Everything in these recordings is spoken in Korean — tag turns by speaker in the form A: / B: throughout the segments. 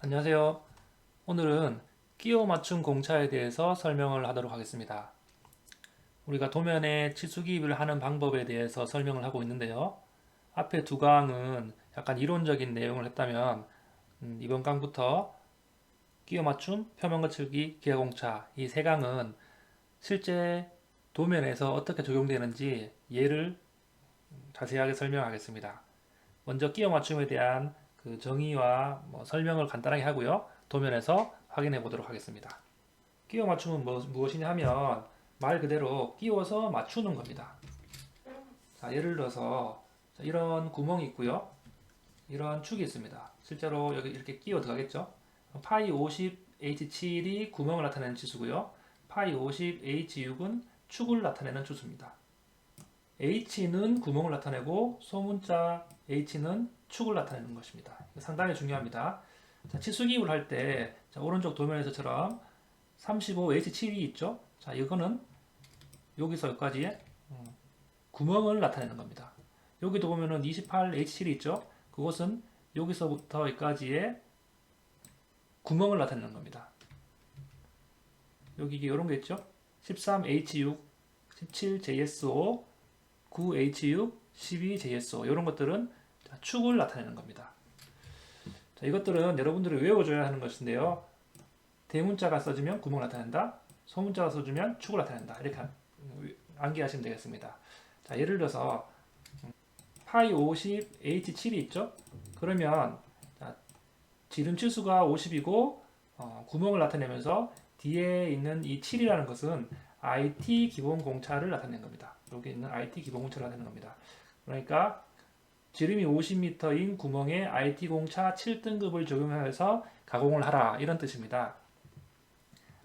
A: 안녕하세요. 오늘은 끼워 맞춤 공차에 대해서 설명을 하도록 하겠습니다. 우리가 도면에 치수 기입을 하는 방법에 대해서 설명을 하고 있는데요. 앞에 두 강은 약간 이론적인 내용을 했다면 이번 강부터 끼워 맞춤, 표면 거칠기, 기하 공차 이 세 강은 실제 도면에서 어떻게 적용되는지 예를 자세하게 설명하겠습니다. 먼저 끼워 맞춤에 대한 그 정의와 설명을 간단하게 하고요. 도면에서 확인해 보도록 하겠습니다. 끼워 맞춤은 무엇이냐 하면 말 그대로 끼워서 맞추는 겁니다. 자, 예를 들어서 이런 구멍이 있고요. 이런 축이 있습니다. 실제로 여기 이렇게 끼워 들어가겠죠. 파이 50 H7이 구멍을 나타내는 치수고요. 파이 50 H6은 축을 나타내는 치수입니다. H는 구멍을 나타내고 소문자 H는 축을 나타내는 것입니다. 상당히 중요합니다. 자, 치수 기입을 할 때 오른쪽 도면에서처럼 35H7이 있죠. 자, 이거는 여기서 여기까지 구멍을 나타내는 겁니다. 여기도 보면은 28H7이 있죠. 그것은 여기서부터 여기까지의 구멍을 나타내는 겁니다. 여기 이런 게 있죠. 13H6, 17JSO, 9H6, 12JSO 이런 것들은 축을 나타내는 겁니다. 자, 이것들은 여러분들이 외워줘야 하는 것인데요. 대문자가 써주면 구멍을 나타낸다. 소문자가 써주면 축을 나타낸다. 이렇게 암기하시면 되겠습니다. 자, 예를 들어서 파이 50 H7이 있죠. 그러면 지름 치수가 50이고 구멍을 나타내면서 뒤에 있는 이 7이라는 것은 IT 기본 공차를 나타내는 겁니다. 여기 있는 IT 기본 공차를 나타내는 겁니다. 그러니까 지름이 50m인 구멍에 IT 공차 7등급을 적용해서 가공을 하라 이런 뜻입니다.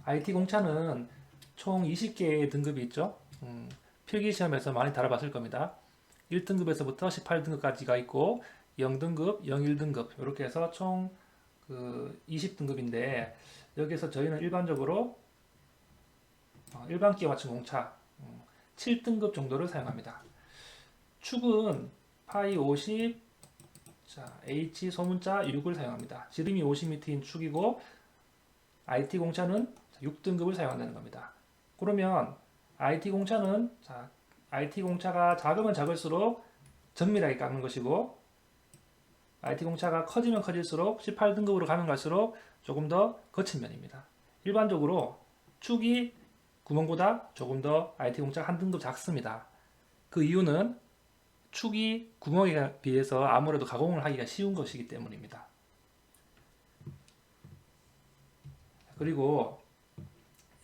A: IT 공차는 총 20개의 등급이 있죠. 필기시험에서 많이 다뤄봤을 겁니다. 1등급에서부터 18등급까지가 있고 0등급, 01등급 이렇게 해서 총 20등급인데 여기서 저희는 일반적으로 일반 끼워 맞춤 공차 7등급 정도를 사용합니다. 축은 파이 50 H 소문자 6을 사용합니다. 지름이 50m인 축이고 IT 공차는 6등급을 사용한다는 겁니다. 그러면 IT 공차는 IT 공차가 작으면 작을수록 정밀하게 깎는 것이고 IT 공차가 커지면 커질수록 18등급으로 가면 갈수록 조금 더 거친 면입니다. 일반적으로 축이 구멍보다 조금 더 IT 공차 한 등급 작습니다. 그 이유는 축이 구멍에 비해서 아무래도 가공을 하기가 쉬운 것이기 때문입니다. 그리고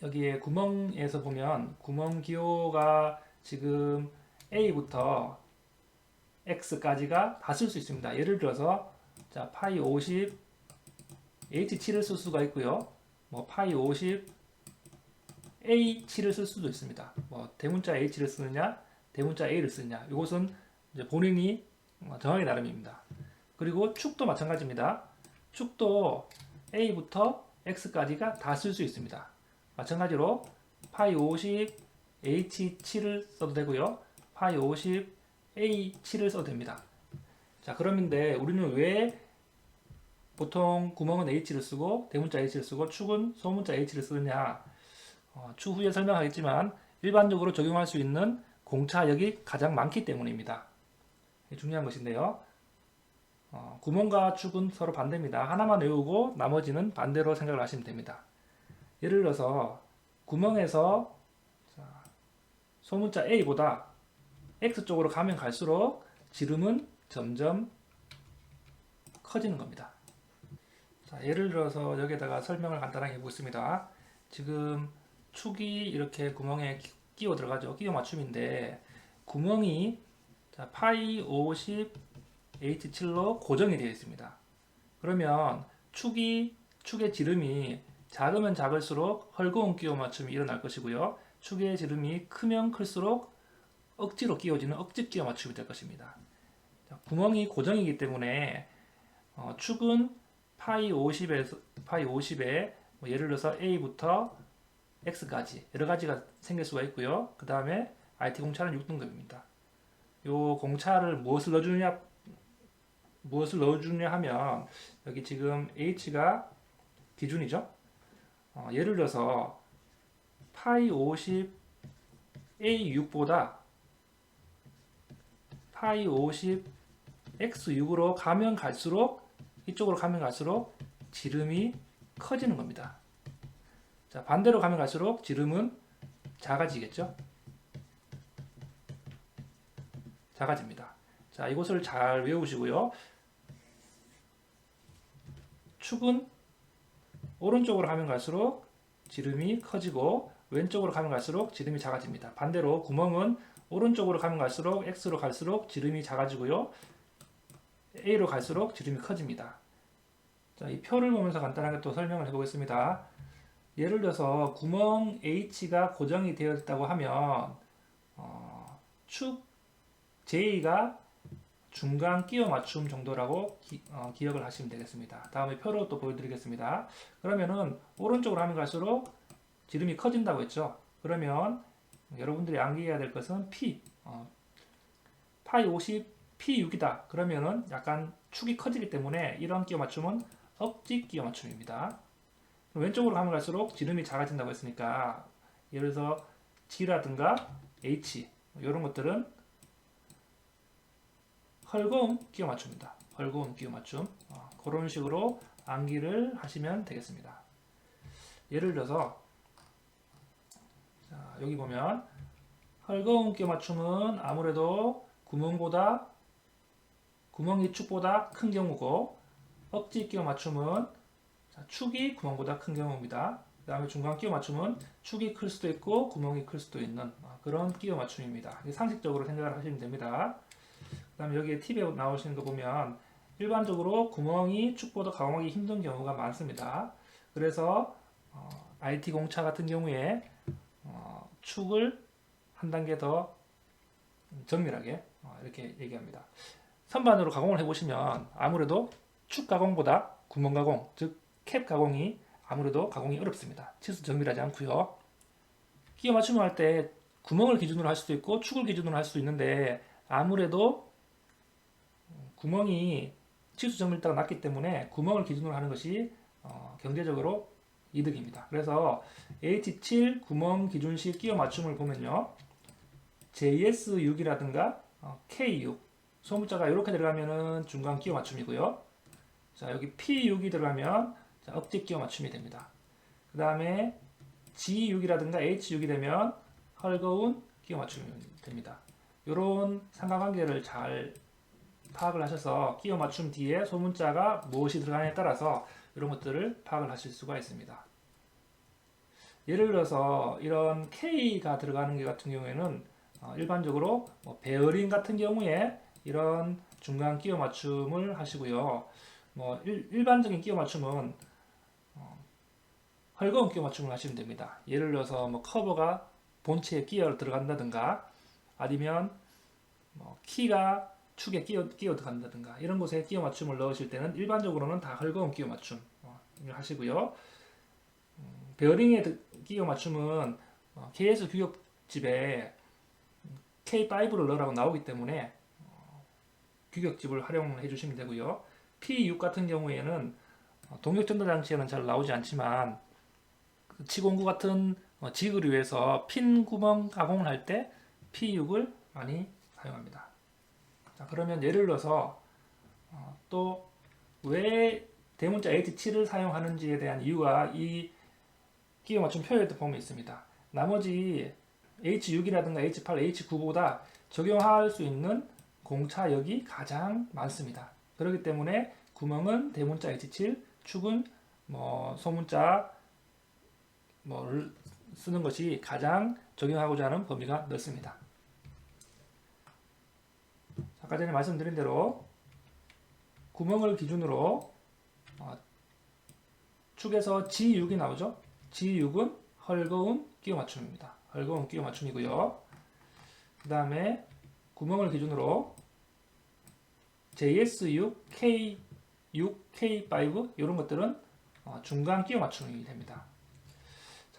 A: 여기에 구멍에서 보면 구멍 기호가 지금 A부터 X까지가 다 쓸 수 있습니다. 예를 들어서 파이 50 H7을 쓸 수가 있고요. 파이 50 A7을 쓸 수도 있습니다. 대문자 H를 쓰느냐, 대문자 A를 쓰느냐. 이것은 본인이 정하기 나름입니다. 그리고 축도 마찬가지입니다. 축도 A부터 X까지가 다 쓸 수 있습니다. 마찬가지로 파이 50 H7을 써도 되고요. 파이 50 A7을 써도 됩니다. 자, 그런데 우리는 왜 보통 구멍은 H를 쓰고 대문자 H를 쓰고 축은 소문자 H를 쓰느냐? 추후에 설명하겠지만 일반적으로 적용할 수 있는 공차역이 가장 많기 때문입니다. 중요한 것인데요. 구멍과 축은 서로 반대입니다. 하나만 외우고 나머지는 반대로 생각을 하시면 됩니다. 예를 들어서 구멍에서 소문자 A보다 X쪽으로 가면 갈수록 지름은 점점 커지는 겁니다. 자, 예를 들어서 여기에다가 설명을 간단하게 해보겠습니다. 지금 축이 이렇게 구멍에 끼워 들어가죠. 끼워 맞춤인데 구멍이 파이 50 H7로 고정이 되어 있습니다. 그러면 축의 지름이 작으면 작을수록 헐거운 끼워 맞춤이 일어날 것이고요. 축의 지름이 크면 클수록 억지로 끼워지는 억지 끼워 맞춤이 될 것입니다. 구멍이 고정이기 때문에 축은 파이 50에 예를 들어서 A부터 X까지 여러 가지가 생길 수가 있고요. 그 다음에 IT 공차는 6등급입니다. 요 공차를 무엇을 넣어주느냐 무엇을 넣어주냐 하면 여기 지금 h가 기준이죠. 예를 들어서 파이 50 a6보다 파이 50 x6으로 가면 갈수록 이쪽으로 가면 갈수록 지름이 커지는 겁니다. 자, 반대로 가면 갈수록 지름은 작아지겠죠? 작아집니다. 자, 이것을 잘 외우시고요. 축은 오른쪽으로 가면 갈수록 지름이 커지고 왼쪽으로 가면 갈수록 지름이 작아집니다. 반대로 구멍은 오른쪽으로 가면 갈수록 x로 갈수록 지름이 작아지고요. a로 갈수록 지름이 커집니다. 자, 이 표를 보면서 간단하게 또 설명을 해보겠습니다. 예를 들어서 구멍 h가 고정이 되어 있다고 하면 축 j가 중간 끼워 맞춤 정도라고 기억을 하시면 되겠습니다. 다음에 표로 또 보여드리겠습니다. 그러면은 오른쪽으로 하면 갈수록 지름이 커진다고 했죠. 그러면 여러분들이 암기해야 될 것은 파이 50 P6이다. 그러면은 약간 축이 커지기 때문에 이런 끼워 맞춤은 억지 끼워 맞춤입니다. 왼쪽으로 가면 갈수록 지름이 작아진다고 했으니까 예를 들어서 G라든가 H 이런 것들은 헐거운 끼워 맞춤입니다. 헐거운 끼워 맞춤. 그런 식으로 암기를 하시면 되겠습니다. 예를 들어서 자, 여기 보면 헐거운 끼워 맞춤은 아무래도 구멍이 축보다 큰 경우고 억지 끼워 맞춤은 축이 구멍보다 큰 경우입니다. 그 다음에 중간 끼워 맞춤은 축이 클 수도 있고 구멍이 클 수도 있는 그런 끼워 맞춤입니다. 상식적으로 생각을 하시면 됩니다. 그 다음에 여기에 팁에 나오시는 거 보면 일반적으로 구멍이 축보다 가공하기 힘든 경우가 많습니다. 그래서 IT 공차 같은 경우에 축을 한 단계 더 정밀하게 이렇게 얘기합니다. 선반으로 가공을 해보시면 아무래도 축 가공보다 구멍 가공, 즉 캡 가공이 아무래도 가공이 어렵습니다. 치수 정밀하지 않고요. 끼워 맞춤을 할 때 구멍을 기준으로 할 수도 있고 축을 기준으로 할 수도 있는데 아무래도 구멍이 치수 정밀도가 낮기 때문에 구멍을 기준으로 하는 것이 경제적으로 이득입니다. 그래서 H7 구멍 기준식 끼워 맞춤을 보면요. JS6이라든가 K6 소문자가 이렇게 들어가면은 중간 끼워 맞춤이고요. 자, 여기 P6이 들어가면 억지 끼워 맞춤이 됩니다. 그 다음에 G6이라든가 H6이 되면 헐거운 끼워 맞춤이 됩니다. 이런 상관관계를 잘 파악을 하셔서 끼워 맞춤 뒤에 소문자가 무엇이 들어가냐에 따라서 이런 것들을 파악을 하실 수가 있습니다. 예를 들어서 이런 K가 들어가는 게 같은 경우에는 일반적으로 베어링 같은 경우에 이런 중간 끼워 맞춤을 하시고요. 일반적인 끼워 맞춤은 헐거운 끼워 맞춤을 하시면 됩니다. 예를 들어서 커버가 본체에 끼어 들어간다든가 아니면 키가 축에 끼어 들어간다든가 이런 곳에 끼워 맞춤을 넣으실 때는 일반적으로는 다 헐거운 끼워 맞춤을 하시고요. 베어링의 끼워 맞춤은 KS 규격집에 K5를 넣으라고 나오기 때문에 규격집을 활용해 주시면 되고요. P6 같은 경우에는 동력 전도 장치에는 잘 나오지 않지만 치공구 같은 직을 위해서 핀 구멍 가공을 할 때 P6을 많이 사용합니다. 자, 그러면 예를 들어서 또 왜 대문자 H7을 사용하는지에 대한 이유가 이 끼워 맞춤 표에도 보면 있습니다. 나머지 H6이라든가 H8, H9보다 적용할 수 있는 공차역이 가장 많습니다. 그렇기 때문에 구멍은 대문자 H7, 축은 소문자 를 쓰는 것이 가장 적용하고자 하는 범위가 넓습니다. 아까 전에 말씀드린 대로 구멍을 기준으로 축에서 G6이 나오죠. G6은 헐거운 끼워 맞춤입니다. 헐거운 끼워 맞춤이고요. 그 다음에 구멍을 기준으로 JS6, K6, K5 이런 것들은 중간 끼워 맞춤이 됩니다.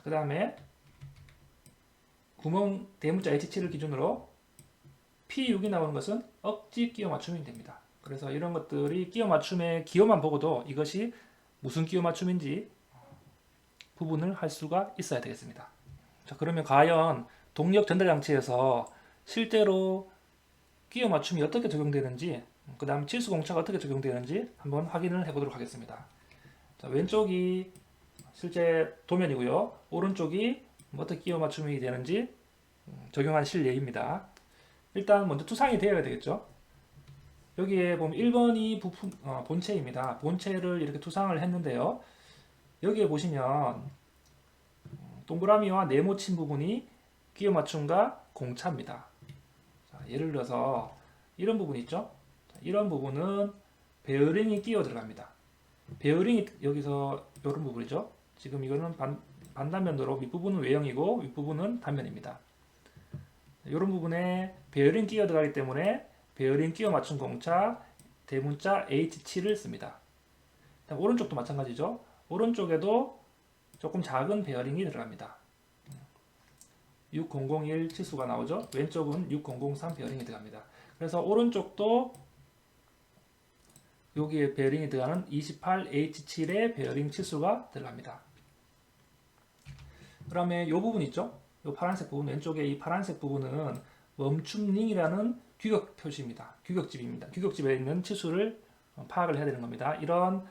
A: 그 다음에 구멍 대문자 H7을 기준으로 P6이 나오는 것은 억지 끼워 맞춤이 됩니다. 그래서 이런 것들이 끼워 맞춤의 기호만 보고도 이것이 무슨 끼워 맞춤인지 구분을 할 수가 있어야 되겠습니다. 자, 그러면 과연 동력 전달 장치에서 실제로 끼워 맞춤이 어떻게 적용되는지, 그 다음 치수 공차가 어떻게 적용되는지 한번 확인을 해보도록 하겠습니다. 자, 왼쪽이 실제 도면이고요. 오른쪽이 어떻게 끼워 맞춤이 되는지 적용한 실예입니다. 일단 먼저 투상이 되어야 되겠죠. 여기에 보면 1번이 부품, 본체입니다. 본체를 이렇게 투상을 했는데요. 여기에 보시면 동그라미와 네모친 부분이 끼워 맞춤과 공차입니다. 자, 예를 들어서 이런 부분 있죠? 이런 부분은 베어링이 끼어 들어갑니다. 베어링이 여기서 이런 부분이죠. 지금 이거는 반단면도로 밑부분은 외형이고 윗부분은 단면입니다. 이런 부분에 베어링 끼어 들어가기 때문에 베어링 끼어 맞춤 공차 대문자 H7을 씁니다. 오른쪽도 마찬가지죠. 오른쪽에도 조금 작은 베어링이 들어갑니다. 6001 치수가 나오죠. 왼쪽은 6003 베어링이 들어갑니다. 그래서 오른쪽도 여기에 베어링이 들어가는 28H7의 베어링 치수가 들어갑니다. 그 다음에 이 부분 있죠? 이 파란색 부분, 왼쪽에 이 파란색 부분은 멈춤링이라는 규격 표시입니다. 규격집입니다. 규격집에 있는 치수를 파악을 해야 되는 겁니다. 이런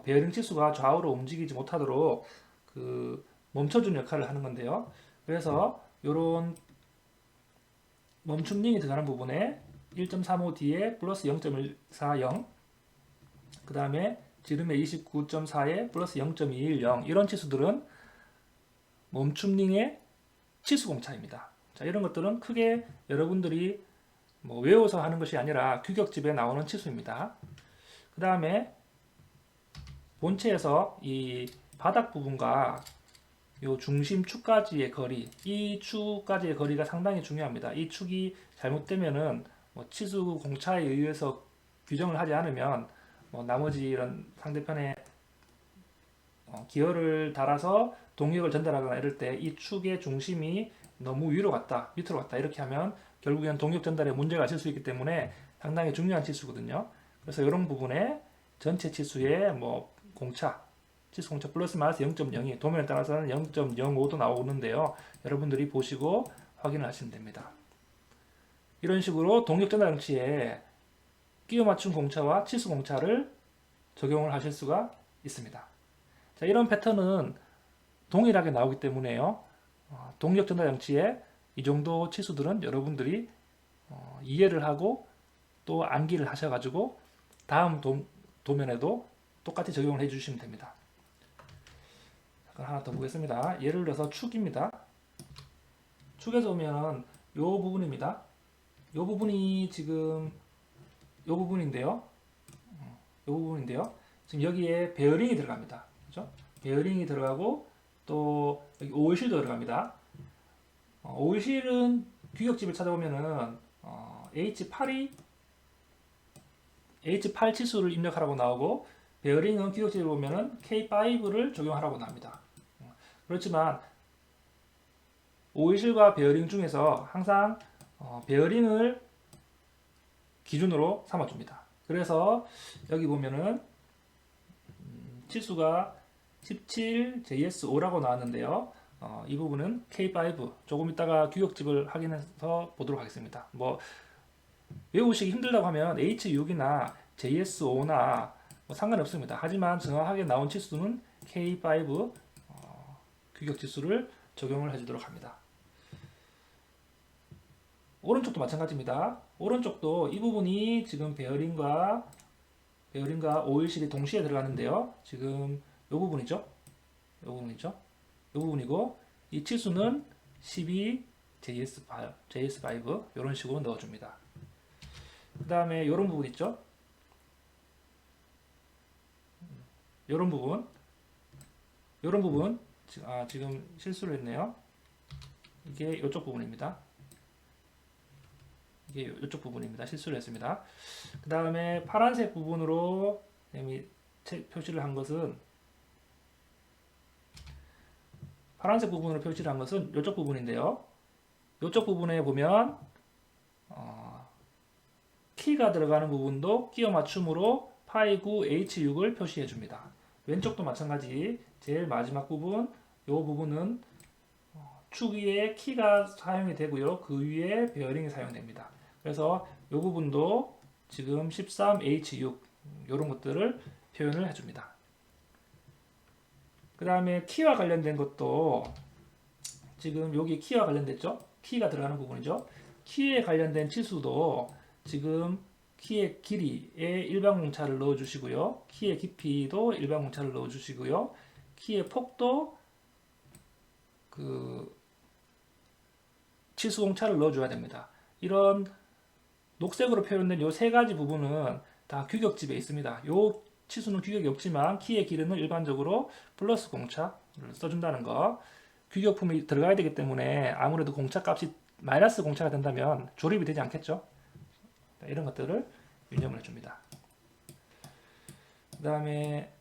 A: 베어링 치수가 좌우로 움직이지 못하도록 그 멈춰주는 역할을 하는 건데요. 그래서 이런 멈춤링이 들어가는 부분에 1.35D에 플러스 0.140, 그 다음에 지름의 29.4에 플러스 0.210, 이런 치수들은 멈춤링의 치수 공차입니다. 자, 이런 것들은 크게 여러분들이 뭐 외워서 하는 것이 아니라 규격집에 나오는 치수입니다. 그 다음에 본체에서 이 바닥 부분과 요 중심 축까지의 거리, 이 축까지의 거리가 상당히 중요합니다. 이 축이 잘못되면은 뭐 치수 공차에 의해서 규정을 하지 않으면 뭐 나머지 이런 상대편에 기어를 달아서 동력을 전달하거나 이럴 때 이 축의 중심이 너무 위로 갔다, 밑으로 갔다 이렇게 하면 결국에는 동력 전달에 문제가 있을 수 있기 때문에 상당히 중요한 치수거든요. 그래서 이런 부분에 전체 치수의 뭐 공차, 치수 공차 플러스 마이너스 0.02, 도면에 따라서는 0.05도 나오는데요. 여러분들이 보시고 확인을 하시면 됩니다. 이런 식으로 동력 전달 장치에 끼워 맞춤 공차와 치수 공차를 적용을 하실 수가 있습니다. 자, 이런 패턴은 동일하게 나오기 때문에요. 동력 전달 장치에 이 정도 치수들은 여러분들이 이해를 하고 또 암기를 하셔가지고 다음 도면에도 똑같이 적용을 해주시면 됩니다. 하나 더 보겠습니다. 예를 들어서 축입니다. 축에서 보면 이 부분입니다. 이 부분이 지금 이 부분인데요. 지금 여기에 베어링이 들어갑니다. 그죠? 베어링이 들어가고 또 여기 오일실도 들어갑니다. 오일실은 규격집을 찾아보면은 H8 치수를 입력하라고 나오고, 베어링은 규격집을 보면은 K5를 적용하라고 나옵니다. 그렇지만 오일실과 베어링 중에서 항상 베어링을 기준으로 삼아줍니다. 그래서 여기 보면은 치수가 17 JS5라고 나왔는데요. 이 부분은 K5, 조금 이따가 규격집을 확인해서 보도록 하겠습니다. 뭐 외우시기 힘들다고 하면 H6이나 JS5나 뭐 상관없습니다. 하지만 정확하게 나온 치수는 K5 규격 지수를 적용을 해주도록 합니다. 오른쪽도 마찬가지입니다. 오른쪽도 이 부분이 지금 베어링과 오일실이 동시에 들어가는데요. 지금 이 부분이죠. 이 부분이고, 이 치수는 12 JS5 이런 식으로 넣어줍니다. 그 다음에 이런 부분 있죠. 이런 부분 지금 실수를 했네요. 이게 이쪽 부분입니다. 실수를 했습니다. 그 다음에 파란색 부분으로 표시를 한 것은 이쪽 부분인데요. 이쪽 부분에 보면 키가 들어가는 부분도 끼워 맞춤으로 파이 9 H6을 표시해 줍니다. 왼쪽도 마찬가지. 제일 마지막 부분, 이 부분은 축 위에 키가 사용이 되고요. 그 위에 베어링이 사용됩니다. 그래서 이 부분도 지금 13H6 이런 것들을 표현을 해줍니다. 그 다음에 키와 관련된 것도 지금 여기 키와 관련됐죠? 키가 들어가는 부분이죠. 키에 관련된 치수도 지금 키의 길이에 일반 공차를 넣어 주시고요. 키의 깊이도 일반 공차를 넣어 주시고요. 키의 폭도 그 치수 공차를 넣어 줘야 됩니다. 이런 녹색으로 표현된 이 세 가지 부분은 다 규격집에 있습니다. 이 치수는 규격이 없지만 키의 길이는 일반적으로 플러스 공차를 써준다는 거. 규격품이 들어가야 되기 때문에 아무래도 공차 값이 마이너스 공차가 된다면 조립이 되지 않겠죠. 이런 것들을 유념을 해줍니다. 그 다음에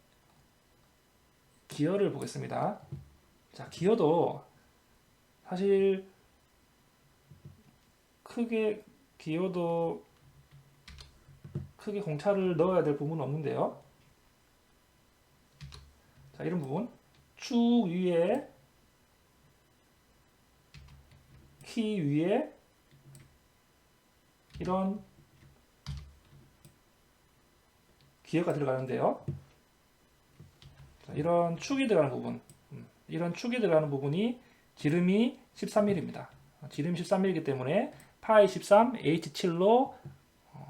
A: 기어를 보겠습니다. 자, 기어도 사실 기어도 크게 공차를 넣어야 될 부분은 없는데요. 자, 이런 부분 축 위에 키 위에 이런 기어가 들어가는데요. 자, 이런 축이 들어가는 부분, 이런 축이 들어가는 부분이 지름이 13mm입니다. 지름이 13mm이기 때문에 파이 13 H7로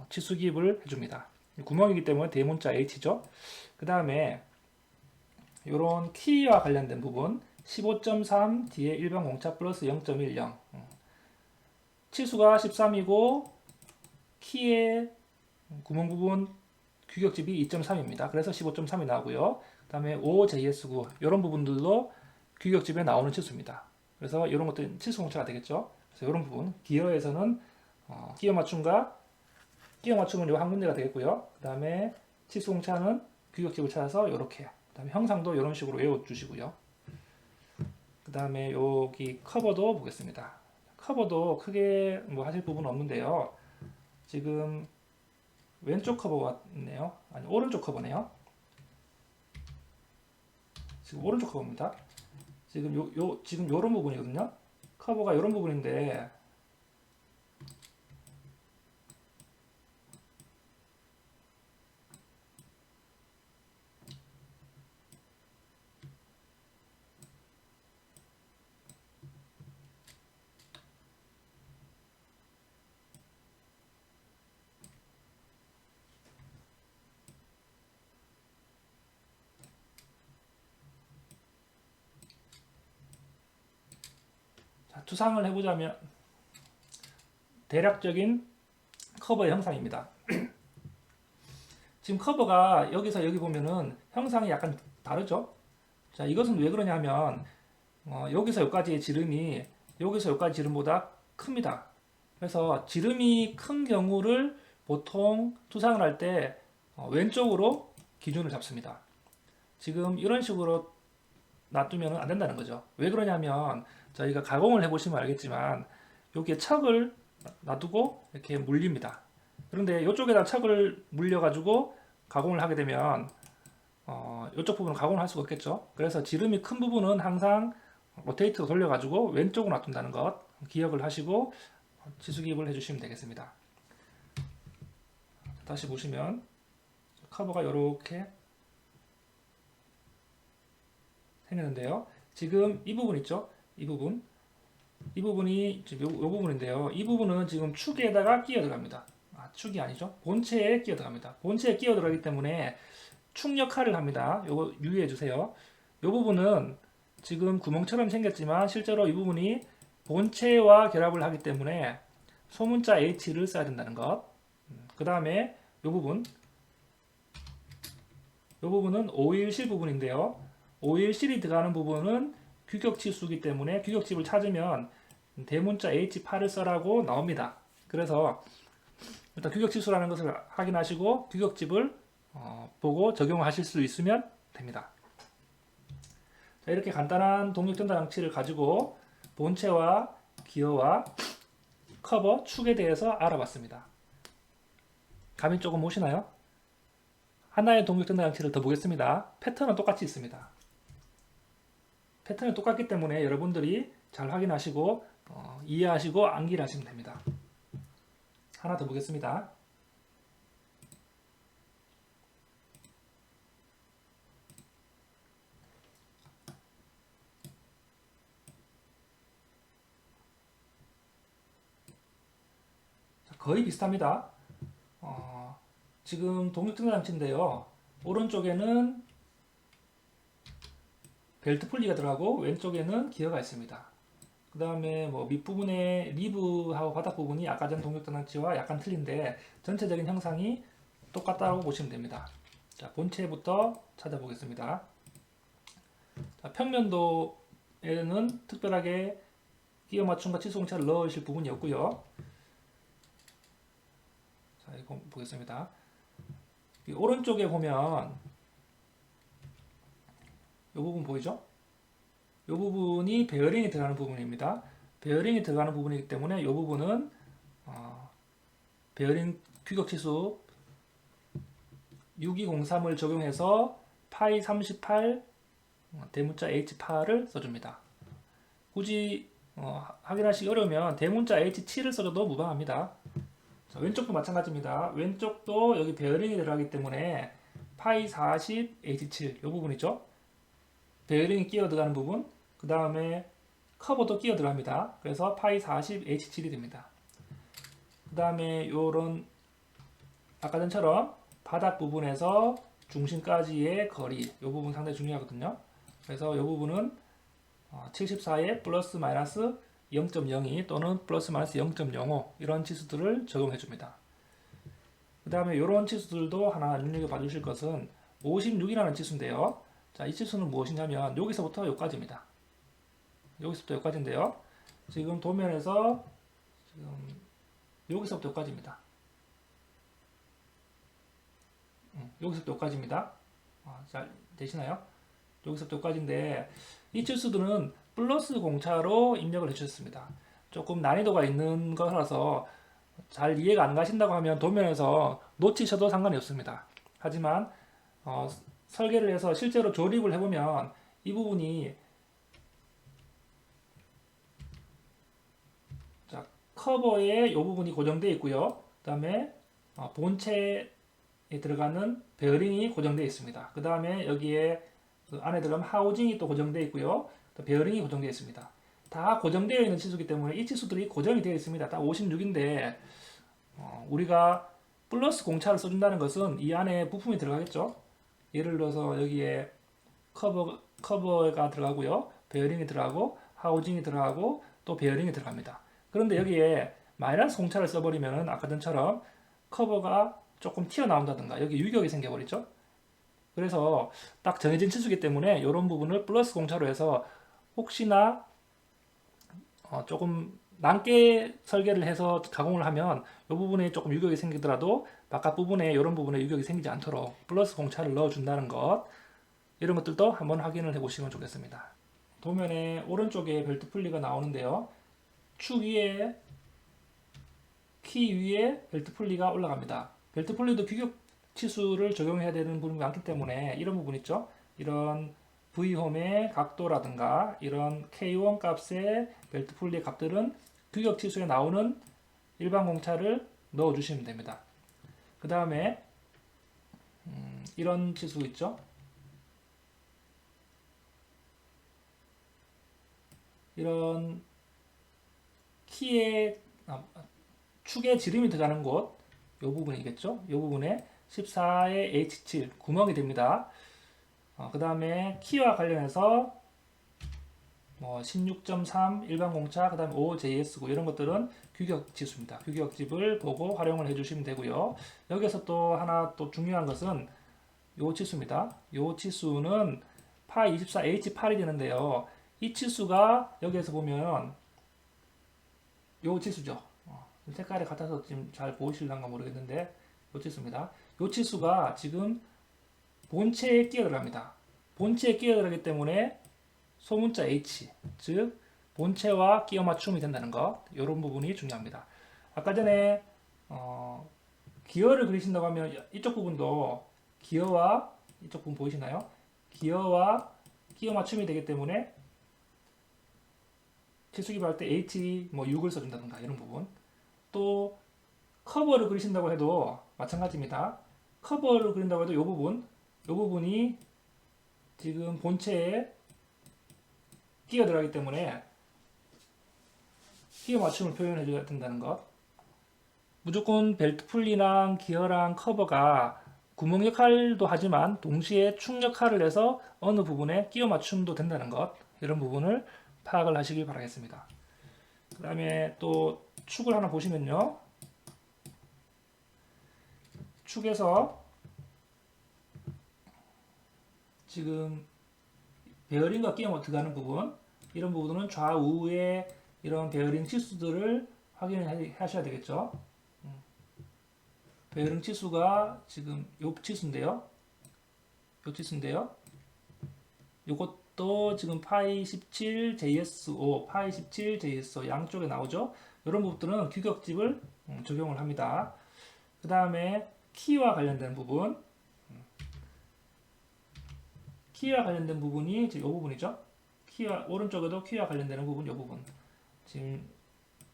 A: 치수 기입을 해줍니다. 구멍이기 때문에 대문자 H죠. 그 다음에 이런 키와 관련된 부분 15.3 뒤에 일반 공차 플러스 0.10 치수가 13이고 키의 구멍 부분 규격집이 2.3입니다. 그래서 15.3이 나오고요. 그 다음에 5JS9 이런 부분들도 규격집에 나오는 치수입니다. 그래서 이런 것들은 치수 공차가 되겠죠. 그래서 이런 부분 기어에서는 끼워 맞춤은 이 한 군데가 되겠고요. 그 다음에 치수 공차는 규격집을 찾아서 이렇게. 그 다음에 형상도 이런 식으로 외워주시고요. 그 다음에 여기 커버도 보겠습니다. 커버도 크게 뭐 하실 부분은 없는데요. 지금 왼쪽 커버가 있네요. 아니 오른쪽 커버네요. 지금 오른쪽 커버입니다. 지금 요런 부분이거든요. 커버가 요런 부분인데 추상을 해보자면 대략적인 커버의 형상입니다. 지금 커버가 여기서 여기 보면은 형상이 약간 다르죠? 자, 이것은 왜 그러냐면 여기서 여기까지의 지름이 여기서 여기까지 지름보다 큽니다. 그래서 지름이 큰 경우를 보통 투상을 할 때 왼쪽으로 기준을 잡습니다. 지금 이런 식으로 놔두면 안 된다는 거죠. 왜 그러냐면 저희가 가공을 해보시면 알겠지만 여기에 척을 놔두고 이렇게 물립니다. 그런데 이쪽에다 척을 물려가지고 가공을 하게 되면 이쪽 부분은 가공을 할 수가 없겠죠. 그래서 지름이 큰 부분은 항상 로테이트로 돌려가지고 왼쪽으로 놔둔다는 것 기억을 하시고 치수기입을 해주시면 되겠습니다. 다시 보시면 커버가 이렇게 생겼는데요. 지금 이 부분 있죠? 이 부분이 지금 요 부분인데요. 이 부분은 지금 축에다가 끼어 들어갑니다. 축이 아니죠. 본체에 끼어 들어갑니다. 본체에 끼어 들어가기 때문에 축 역할을 합니다. 요거 유의해 주세요. 요 부분은 지금 구멍처럼 생겼지만 실제로 이 부분이 본체와 결합을 하기 때문에 소문자 H를 써야 된다는 것. 그 다음에 요 부분은 오일실 부분인데요. 오일실이 들어가는 부분은 규격치수이기 때문에 규격집을 찾으면 대문자 H8을 써라고 나옵니다. 그래서 일단 규격치수라는 것을 확인하시고 규격집을 보고 적용하실 수 있으면 됩니다. 자, 이렇게 간단한 동력전달 장치를 가지고 본체와 기어와 커버, 축에 대해서 알아봤습니다. 감이 조금 오시나요? 하나의 동격전달 장치를 더 보겠습니다. 패턴은 똑같이 있습니다. 패턴이 똑같기 때문에 여러분들이 잘 확인하시고 이해하시고 암기를 하시면 됩니다. 하나 더 보겠습니다. 거의 비슷합니다. 지금 동격전달 장치인데요. 오른쪽에는 벨트 풀리가 들어가고 왼쪽에는 기어가 있습니다. 그 다음에 뭐 밑부분에 리브하고 바닥 부분이 아까 전 동격전장치와 약간 틀린데 전체적인 형상이 똑같다고 보시면 됩니다. 자, 본체부터 찾아보겠습니다. 자, 평면도에는 특별하게 끼워 맞춤과 치수 공차를 넣으실 부분이 없고요. 자, 이거 보겠습니다. 이 오른쪽에 보면 이 부분 보이죠? 이 부분이 베어링이 들어가는 부분입니다. 베어링이 들어가는 부분이기 때문에 이 부분은 베어링 규격치수 6203을 적용해서 파이 38 대문자 H8을 써줍니다. 굳이 확인하시기 어려우면 대문자 H7을 써줘도 무방합니다. 자, 왼쪽도 마찬가지입니다. 왼쪽도 여기 베어링이 들어가기 때문에 파이 40 H7 이 부분이죠. 베어링이 끼어 들어가는 부분, 그 다음에 커버도 끼어 들어갑니다. 그래서 파이 40 H7이 됩니다. 그 다음에 요런 아까 전처럼 바닥 부분에서 중심까지의 거리 이 부분 상당히 중요하거든요. 그래서 이 부분은 74에 플러스 마이너스 0.02 또는 플러스 마이너스 0.05 이런 치수들을 적용해 줍니다. 그 다음에 이런 치수들도 하나 눈여겨 봐주실 것은 56이라는 치수인데요. 자, 이 치수는 무엇이냐면 여기서부터 여기까지입니다. 여기서부터 여기까지인데요. 지금 도면에서 지금 여기서부터 여기까지입니다. 여기서부터 여기까지입니다. 잘 되시나요? 여기서부터 여기까지인데 이 치수들은 플러스 공차로 입력을 해주셨습니다. 조금 난이도가 있는 거라서 잘 이해가 안 가신다고 하면 도면에서 놓치셔도 상관이 없습니다. 하지만 설계를 해서 실제로 조립을 해보면 이 부분이 자, 커버에 이 부분이 고정되어 있고요. 그 다음에 본체에 들어가는 베어링이 고정되어 있습니다. 그 다음에 여기에 그 안에 들어가면 하우징이 또 고정되어 있고요. 또 베어링이 고정되어 있습니다. 다 고정되어 있는 치수이기 때문에 이 치수들이 고정이 되어 있습니다. 딱 56인데 우리가 플러스 공차를 써준다는 것은 이 안에 부품이 들어가겠죠. 예를 들어서 여기에 커버가 들어가고요. 베어링이 들어가고 하우징이 들어가고 또 베어링이 들어갑니다. 그런데 여기에 마이너스 공차를 써버리면 아까 전처럼 커버가 조금 튀어나온다든가 여기 유격이 생겨버리죠. 그래서 딱 정해진 치수이기 때문에 이런 부분을 플러스 공차로 해서 혹시나 조금 남게 설계를 해서 가공을 하면 이 부분에 조금 유격이 생기더라도 바깥 부분에 이런 부분에 유격이 생기지 않도록 플러스 공차를 넣어준다는 것 이런 것들도 한번 확인을 해보시면 좋겠습니다. 도면에 오른쪽에 벨트 풀리가 나오는데요. 축 위에 키 위에 벨트 풀리가 올라갑니다. 벨트 풀리도 규격 치수를 적용해야 되는 부분이 많기 때문에 이런 부분 있죠. 이런 V홈의 각도라든가 이런 K1 값의 벨트 풀리의 값들은 규격 치수에 나오는 일반 공차를 넣어 주시면 됩니다. 그 다음에 이런 치수 있죠. 이런 키의 축에 지름이 들어가는 곳, 이 부분이겠죠. 이 부분에 14의 H7 구멍이 됩니다. 그 다음에 키와 관련해서 뭐 16.3 일반 공차, 그 다음에 5JS고 이런 것들은 규격 지수입니다. 규격집을 보고 활용을 해주시면 되고요. 여기서 또 하나 또 중요한 것은 이 치수입니다. 이 치수는 파이 24H8이 되는데요. 이 치수가 여기에서 보면 이 치수죠. 색깔이 같아서 지금 잘 보이실란가 모르겠는데 이 치수입니다. 이 치수가 지금 본체에 끼어 들어갑니다. 본체에 끼어 들어가기 때문에 소문자 H, 즉 본체와 끼어 맞춤이 된다는 것, 이런 부분이 중요합니다. 아까 전에 기어를 그리신다고 하면 이쪽 부분도 기어와 이쪽 부분 보이시나요? 기어와 끼어 맞춤이 되기 때문에 치수기를 할 때 H 뭐 6을 써준다든가 이런 부분. 또 커버를 그리신다고 해도 마찬가지입니다. 커버를 그린다고 해도 이 부분이 지금 본체에 끼어 들어가기 때문에 끼어 맞춤을 표현해 줘야 된다는 것. 무조건 벨트 풀리랑 기어랑 커버가 구멍 역할도 하지만 동시에 축 역할을 해서 어느 부분에 끼어 맞춤도 된다는 것. 이런 부분을 파악을 하시길 바라겠습니다. 그 다음에 또 축을 하나 보시면요. 축에서 지금 베어링과 끼어 들어가는 부분, 이런 부분은 좌우에 이런 베어링 치수들을 확인하셔야 되겠죠. 베어링 치수가 지금 요 치수인데요. 요 치수인데요. 요것도 지금 파이 17 JS5, 파이 17 JS5 양쪽에 나오죠. 이런 부분들은 규격집을 적용을 합니다. 그 다음에 키와 관련된 부분, 키와 관련된 부분이 지금 이 부분이죠. 키와 오른쪽에도 키와 관련되는 부분, 이 부분. 지금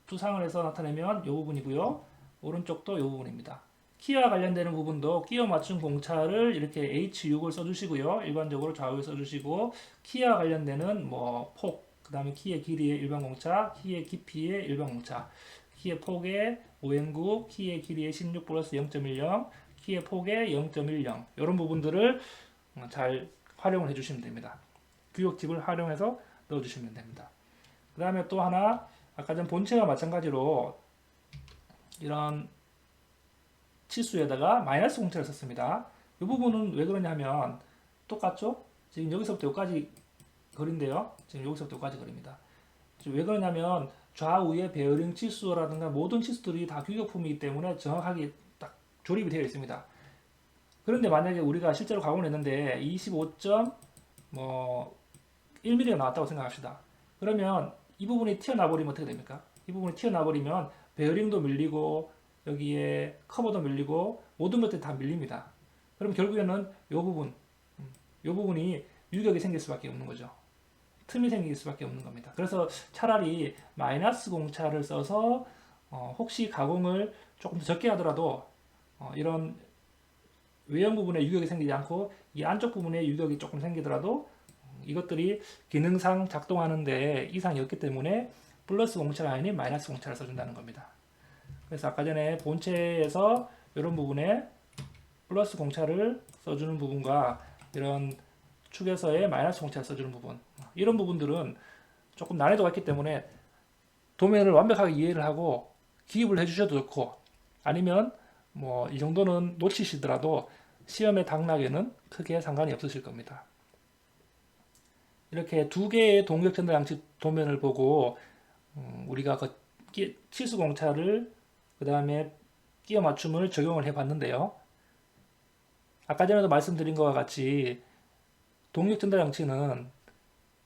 A: 투상을 해서 나타내면 이 부분이고요. 오른쪽도 이 부분입니다. 키와 관련되는 부분도 끼어 맞춤 공차를 이렇게 H6을 써주시고요. 일반적으로 좌우에 써주시고 키와 관련되는 뭐 폭, 그 다음에 키의 길이의 일반 공차, 키의 깊이의 일반 공차, 키의 폭의 5N9, 키의 길이의 16 플러스 0.10, 키의 폭의 0.10 이런 부분들을 잘 활용을 해주시면 됩니다. 규격집을 활용해서 넣어주시면 됩니다. 그 다음에 또 하나 아까 전 본체와 마찬가지로 이런 치수에다가 마이너스 공차를 썼습니다. 이 부분은 왜 그러냐면 똑같죠? 지금 여기서부터 여기까지 거리인데요. 지금 여기서부터 여기까지 거리입니다. 왜 그러냐면 좌우의 베어링 치수라든가 모든 치수들이 다 규격품이기 때문에 정확하게 딱 조립이 되어 있습니다. 그런데 만약에 우리가 실제로 가공을 했는데 25.1mm가 나왔다고 생각합시다. 그러면 이 부분이 튀어나와 버리면 어떻게 됩니까? 이 부분이 튀어나와 버리면 베어링도 밀리고 여기에 커버도 밀리고 모든 것들이 다 밀립니다. 그럼 결국에는 이 부분이 유격이 생길 수밖에 없는 거죠. 틈이 생길 수밖에 없는 겁니다. 그래서 차라리 마이너스 공차를 써서 혹시 가공을 조금 더 적게 하더라도 이런 외형 부분에 유격이 생기지 않고 이 안쪽 부분에 유격이 조금 생기더라도 이것들이 기능상 작동하는데 이상이 없기 때문에 플러스 공차가 아닌 마이너스 공차를 써준다는 겁니다. 그래서 아까 전에 본체에서 이런 부분에 플러스 공차를 써주는 부분과 이런 축에서의 마이너스 공차를 써주는 부분, 이런 부분들은 조금 난이도가 있기 때문에 도면을 완벽하게 이해를 하고 기입을 해주셔도 좋고, 아니면 뭐 이 정도는 놓치시더라도 시험의 당락에는 크게 상관이 없으실 겁니다. 이렇게 두 개의 동격 전달 양측 도면을 보고 우리가 그 치수 공차를 그 다음에 끼어 맞춤을 적용을 해 봤는데요. 아까 전에도 말씀드린 것과 같이 동력 전달 장치는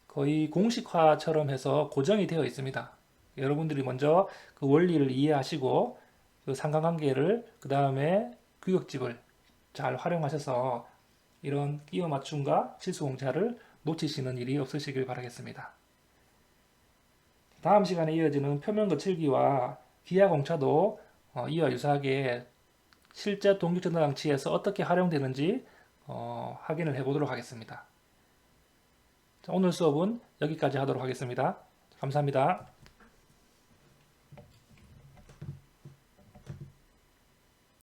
A: 거의 공식화처럼 해서 고정이 되어 있습니다. 여러분들이 먼저 그 원리를 이해하시고 그 상관관계를 그 다음에 규격집을 잘 활용하셔서 이런 끼어 맞춤과 치수 공차를 놓치시는 일이 없으시길 바라겠습니다. 다음 시간에 이어지는 표면 거칠기와 기하 공차도 이와 유사하게 실제 동격 전달 장치에서 어떻게 활용되는지 확인을 해보도록 하겠습니다. 자, 오늘 수업은 여기까지 하도록 하겠습니다. 감사합니다.